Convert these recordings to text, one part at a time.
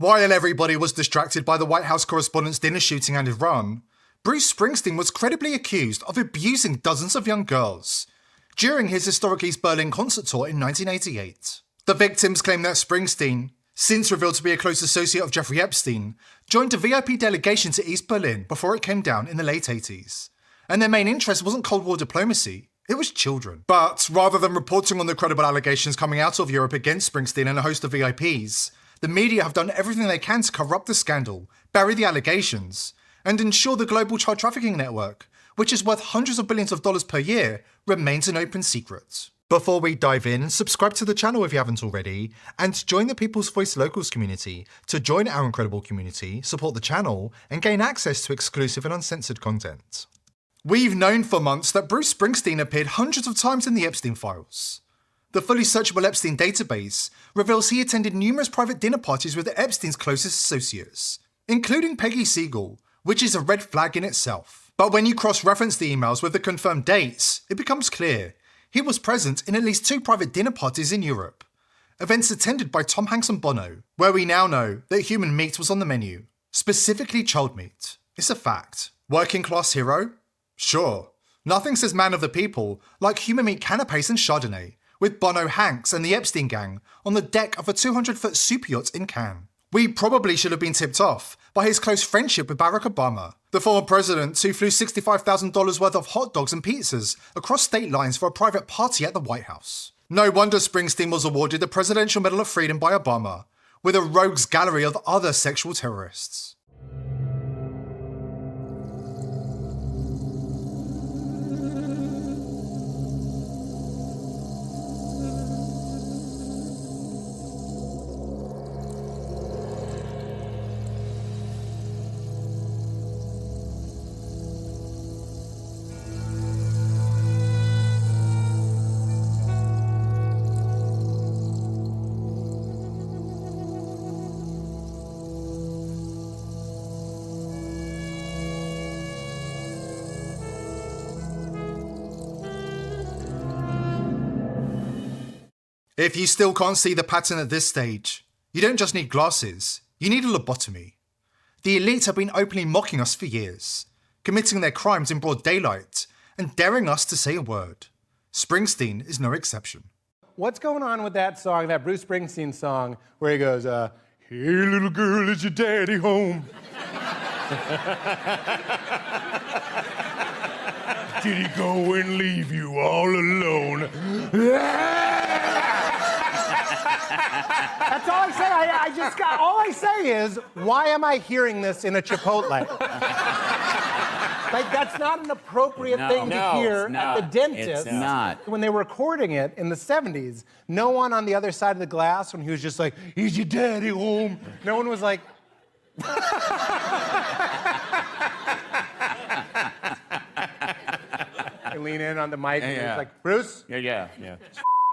While everybody was distracted by the White House correspondents' dinner shooting and Iran, Bruce Springsteen was credibly accused of abusing dozens of young girls during his historic East Berlin concert tour in 1988. The victims claim that Springsteen, since revealed to be a close associate of Jeffrey Epstein, joined a VIP delegation to East Berlin before it came down in the late 80s. And their main interest wasn't Cold War diplomacy, it was children. But rather than reporting on the credible allegations coming out of Europe against Springsteen and a host of VIPs, the media have done everything they can to cover up the scandal, bury the allegations, and ensure the global child trafficking network, which is worth hundreds of billions of dollars per year, remains an open secret. Before we dive in, subscribe to the channel if you haven't already, and join the People's Voice Locals community to join our incredible community, support the channel, and gain access to exclusive and uncensored content. We've known for months that Bruce Springsteen appeared hundreds of times in the Epstein files. The fully searchable Epstein database reveals he attended numerous private dinner parties with Epstein's closest associates, including Peggy Siegel, which is a red flag in itself. But when you cross-reference the emails with the confirmed dates, it becomes clear he was present in at least 2 private dinner parties in Europe, events attended by Tom Hanks and Bono, where we now know that human meat was on the menu, specifically child meat. It's a fact. Working class hero? Sure. Nothing says man of the people like human meat canapes and Chardonnay, with Bono, Hanks and the Epstein gang on the deck of a 200-foot super yacht in Cannes. We probably should have been tipped off by his close friendship with Barack Obama, the former president who flew $65,000 worth of hot dogs and pizzas across state lines for a private party at the White House. No wonder Springsteen was awarded the Presidential Medal of Freedom by Obama, with a rogues gallery of other sexual terrorists. If you still can't see the pattern at this stage, you don't just need glasses, you need a lobotomy. The elite have been openly mocking us for years, committing their crimes in broad daylight, and daring us to say a word. Springsteen is no exception. What's going on with that song, that Bruce Springsteen song, where he goes, hey little girl, is your daddy home? Did he go and leave you all alone? That's all I say. All I say is, why am I hearing this in a Chipotle? Like, that's not an appropriate thing to hear at the dentist. It's not. When they were recording it in the 70s, no one on the other side of the glass, when he was just like, is your daddy home? No one was like... I lean in on the mic and he's like, Bruce? Yeah.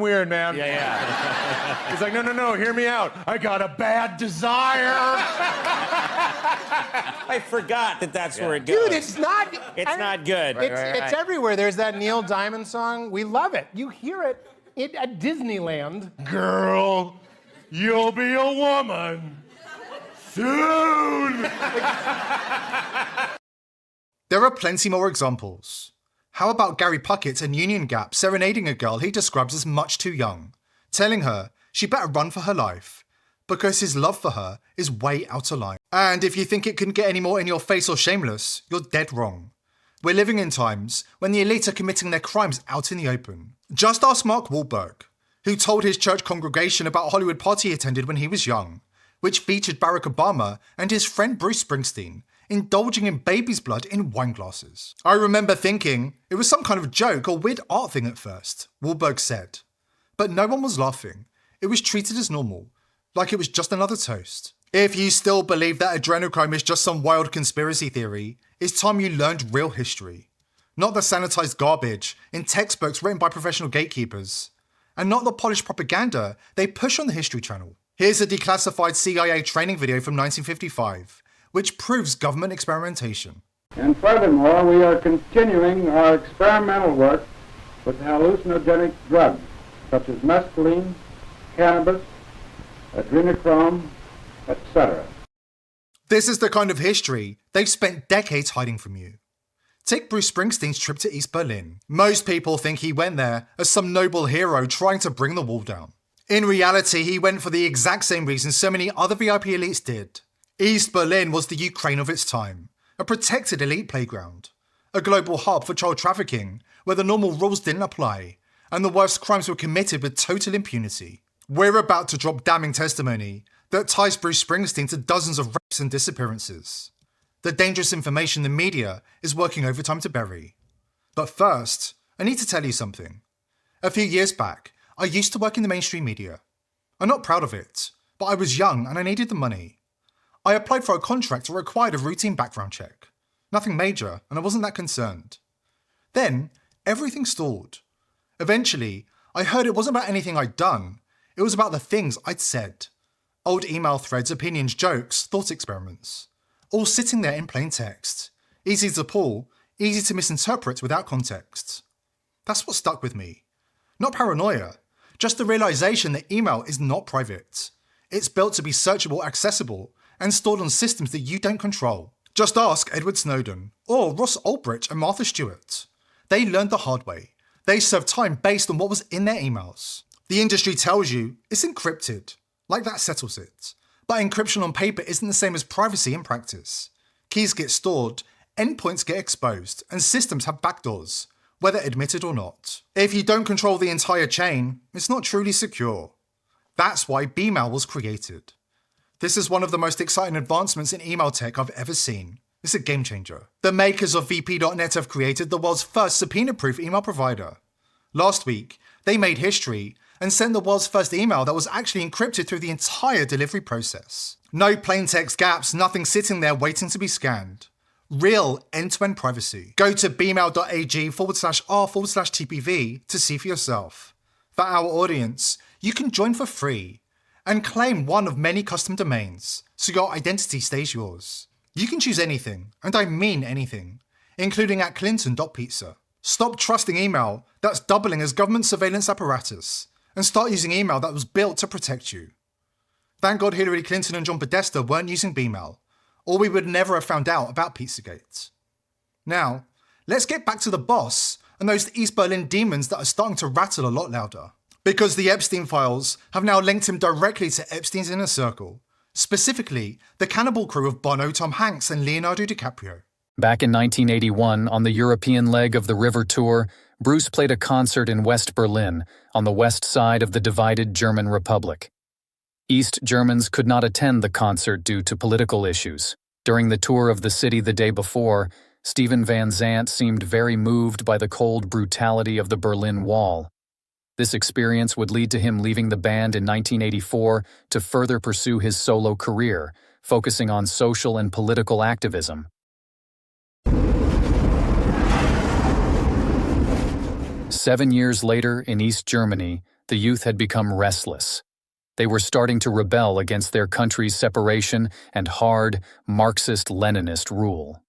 Weird, man. Yeah. He's like, no, hear me out. I got a bad desire. I forgot that's where it goes. Dude, it's not... It's not good. It's everywhere. There's that Neil Diamond song. We love it. You hear it at Disneyland. Girl, you'll be a woman soon. There are plenty more examples. How about Gary Puckett and Union Gap serenading a girl he describes as much too young, telling her she better run for her life, because his love for her is way out of line. And if you think it couldn't get any more in your face or shameless, you're dead wrong. We're living in times when the elite are committing their crimes out in the open. Just ask Mark Wahlberg, who told his church congregation about a Hollywood party he attended when he was young, which featured Barack Obama and his friend Bruce Springsteen, indulging in baby's blood in wine glasses. I remember thinking it was some kind of joke or weird art thing at first, Wahlberg said. But no one was laughing. It was treated as normal, like it was just another toast. If you still believe that adrenochrome is just some wild conspiracy theory, it's time you learned real history. Not the sanitized garbage in textbooks written by professional gatekeepers, and not the polished propaganda they push on the History Channel. Here's a declassified CIA training video from 1955, which proves government experimentation. And furthermore, we are continuing our experimental work with hallucinogenic drugs, such as mescaline, cannabis, adrenochrome, etc. This is the kind of history they've spent decades hiding from you. Take Bruce Springsteen's trip to East Berlin. Most people think he went there as some noble hero trying to bring the wall down. In reality, he went for the exact same reason so many other VIP elites did. East Berlin was the Ukraine of its time, a protected elite playground, a global hub for child trafficking where the normal rules didn't apply, and the worst crimes were committed with total impunity. We're about to drop damning testimony that ties Bruce Springsteen to dozens of rapes and disappearances. The dangerous information the media is working overtime to bury. But first, I need to tell you something. A few years back, I used to work in the mainstream media. I'm not proud of it, but I was young and I needed the money. I applied for a contract that required a routine background check. Nothing major, and I wasn't that concerned. Then, everything stalled. Eventually, I heard it wasn't about anything I'd done, it was about the things I'd said. Old email threads, opinions, jokes, thought experiments. All sitting there in plain text. Easy to pull, easy to misinterpret without context. That's what stuck with me. Not paranoia, just the realization that email is not private. It's built to be searchable, accessible, and stored on systems that you don't control. Just ask Edward Snowden, or Ross Ulbricht and Martha Stewart. They learned the hard way. They served time based on what was in their emails. The industry tells you it's encrypted, like that settles it. But encryption on paper isn't the same as privacy in practice. Keys get stored, endpoints get exposed, and systems have backdoors, whether admitted or not. If you don't control the entire chain, it's not truly secure. That's why Bmail was created. This is one of the most exciting advancements in email tech I've ever seen. It's a game changer. The makers of VP.net have created the world's first subpoena-proof email provider. Last week, they made history and sent the world's first email that was actually encrypted through the entire delivery process. No plain text gaps, nothing sitting there waiting to be scanned. Real end-to-end privacy. Go to bmail.ag/r/TPV to see for yourself. For our audience, you can join for free and claim one of many custom domains, so your identity stays yours. You can choose anything, and I mean anything, including at clinton.pizza. Stop trusting email that's doubling as government surveillance apparatus, and start using email that was built to protect you. Thank God Hillary Clinton and John Podesta weren't using Bmail, or we would never have found out about Pizzagate. Now, let's get back to the boss and those East Berlin demons that are starting to rattle a lot louder. Because the Epstein files have now linked him directly to Epstein's inner circle, specifically the cannibal crew of Bono, Tom Hanks, and Leonardo DiCaprio. Back in 1981, on the European leg of the River Tour, Bruce played a concert in West Berlin, on the west side of the divided German Republic. East Germans could not attend the concert due to political issues. During the tour of the city the day before, Steven Van Zandt seemed very moved by the cold brutality of the Berlin Wall. This experience would lead to him leaving the band in 1984 to further pursue his solo career, focusing on social and political activism. 7 years later, in East Germany, the youth had become restless. They were starting to rebel against their country's separation and hard, Marxist-Leninist rule.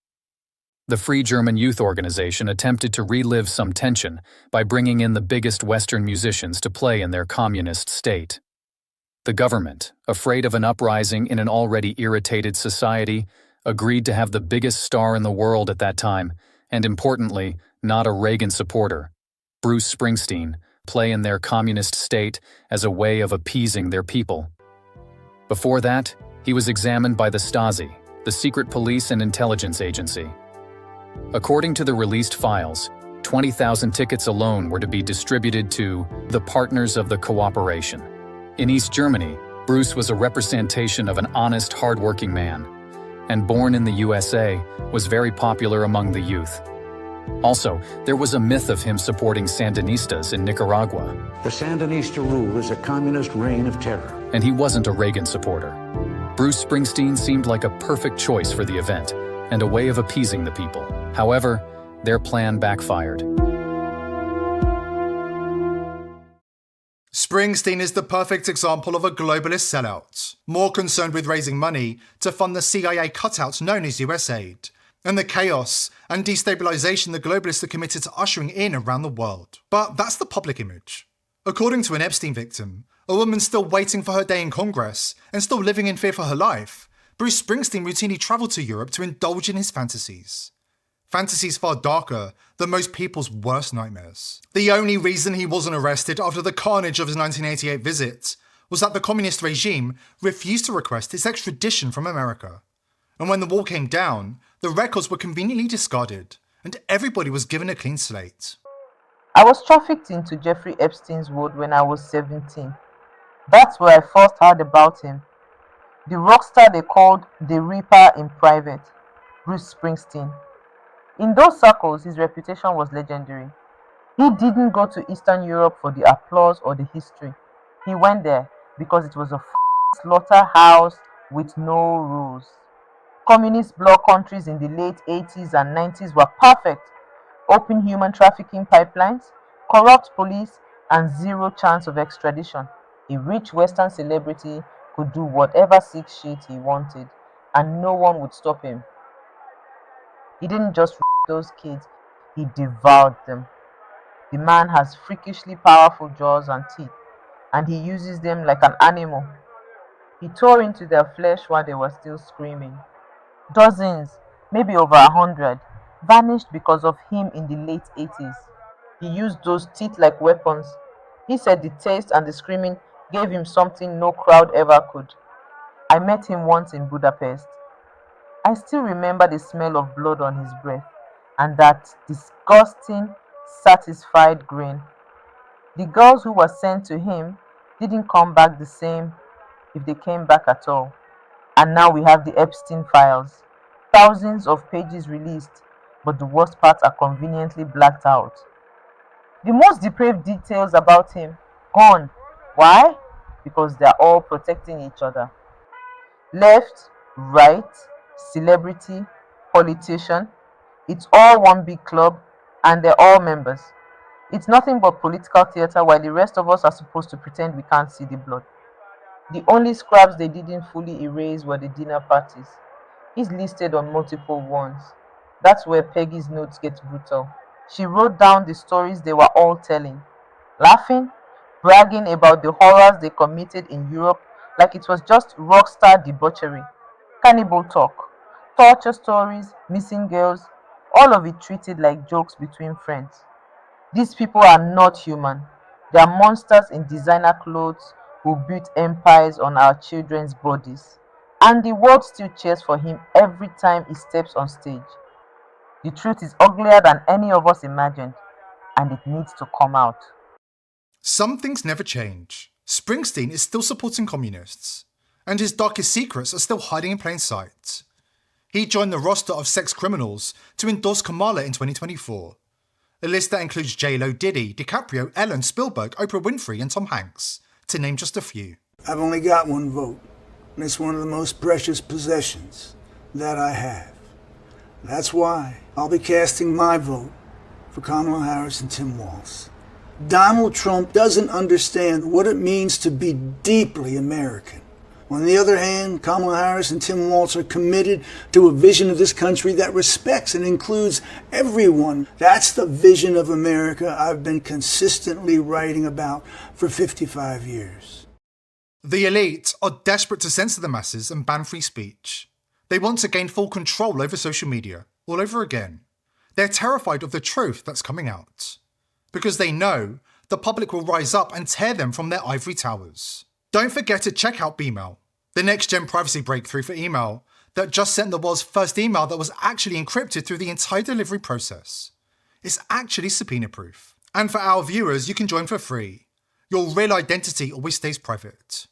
The Free German Youth Organization attempted to relive some tension by bringing in the biggest Western musicians to play in their communist state. The government, afraid of an uprising in an already irritated society, agreed to have the biggest star in the world at that time, and importantly, not a Reagan supporter, Bruce Springsteen, play in their communist state as a way of appeasing their people. Before that, he was examined by the Stasi, the secret police and intelligence agency. According to the released files, 20,000 tickets alone were to be distributed to the partners of the cooperation. In East Germany, Bruce was a representation of an honest, hard-working man, and born in the USA, was very popular among the youth. Also, there was a myth of him supporting Sandinistas in Nicaragua. The Sandinista rule is a communist reign of terror. And he wasn't a Reagan supporter. Bruce Springsteen seemed like a perfect choice for the event, and a way of appeasing the people. However, their plan backfired. Springsteen is the perfect example of a globalist sellout, more concerned with raising money to fund the CIA cutout known as USAID, and the chaos and destabilization the globalists are committed to ushering in around the world. But that's the public image. According to an Epstein victim, a woman still waiting for her day in Congress and still living in fear for her life, Bruce Springsteen routinely travelled to Europe to indulge in his fantasies. Fantasies far darker than most people's worst nightmares. The only reason he wasn't arrested after the carnage of his 1988 visit was that the communist regime refused to request his extradition from America. And when the wall came down, the records were conveniently discarded, and everybody was given a clean slate. I was trafficked into Jeffrey Epstein's world when I was 17. That's where I first heard about him. The rock star they called the Reaper in private, Bruce Springsteen. In those circles, his reputation was legendary. He didn't go to Eastern Europe for the applause or the history. He went there because it was a slaughterhouse with no rules. Communist bloc countries in the late 80s and 90s were perfect. Open human trafficking pipelines, corrupt police, and zero chance of extradition. A rich Western celebrity could do whatever sick shit he wanted, and no one would stop him. He didn't just rape those kids, he devoured them. The man has freakishly powerful jaws and teeth, and he uses them like an animal. He tore into their flesh while they were still screaming. Dozens, maybe over 100, vanished because of him in the late 80s. He used those teeth like weapons. He said the taste and the screaming gave him something no crowd ever could. I met him once in Budapest. I still remember the smell of blood on his breath and that disgusting, satisfied grin. The girls who were sent to him didn't come back the same, if they came back at all. And now we have the Epstein files. Thousands of pages released, but the worst parts are conveniently blacked out. The most depraved details about him gone. Why? Because they're all protecting each other. Left, right, celebrity, politician, it's all one big club and they're all members. It's nothing but political theater while the rest of us are supposed to pretend we can't see the blood. The only scraps they didn't fully erase were the dinner parties. He's listed on multiple ones. That's where Peggy's notes get brutal. She wrote down the stories they were all telling, laughing, bragging about the horrors they committed in Europe like it was just rockstar debauchery. Cannibal talk, torture stories, missing girls, all of it treated like jokes between friends. These people are not human. They are monsters in designer clothes who built empires on our children's bodies. And the world still cheers for him every time he steps on stage. The truth is uglier than any of us imagined, and it needs to come out. Some things never change. Springsteen is still supporting communists, and his darkest secrets are still hiding in plain sight. He joined the roster of sex criminals to endorse Kamala in 2024, a list that includes J-Lo, Diddy, DiCaprio, Ellen, Spielberg, Oprah Winfrey, and Tom Hanks, to name just a few. I've only got one vote, and it's one of the most precious possessions that I have. That's why I'll be casting my vote for Kamala Harris and Tim Walz. Donald Trump doesn't understand what it means to be deeply American. On the other hand, Kamala Harris and Tim Walz are committed to a vision of this country that respects and includes everyone. That's the vision of America I've been consistently writing about for 55 years. The elite are desperate to censor the masses and ban free speech. They want to gain full control over social media, all over again. They're terrified of the truth that's coming out, because they know the public will rise up and tear them from their ivory towers. Don't forget to check out BMail, the next-gen privacy breakthrough for email that just sent the world's first email that was actually encrypted through the entire delivery process. It's actually subpoena-proof. And for our viewers, you can join for free. Your real identity always stays private.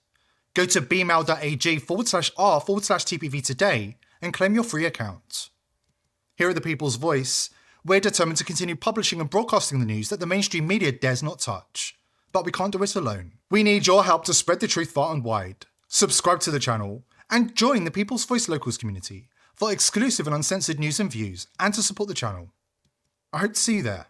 Go to bmail.ag/r/TPV today and claim your free account. Here at The People's Voice, we're determined to continue publishing and broadcasting the news that the mainstream media dares not touch. But we can't do it alone. We need your help to spread the truth far and wide. Subscribe to the channel and join the People's Voice Locals community for exclusive and uncensored news and views, and to support the channel. I hope to see you there.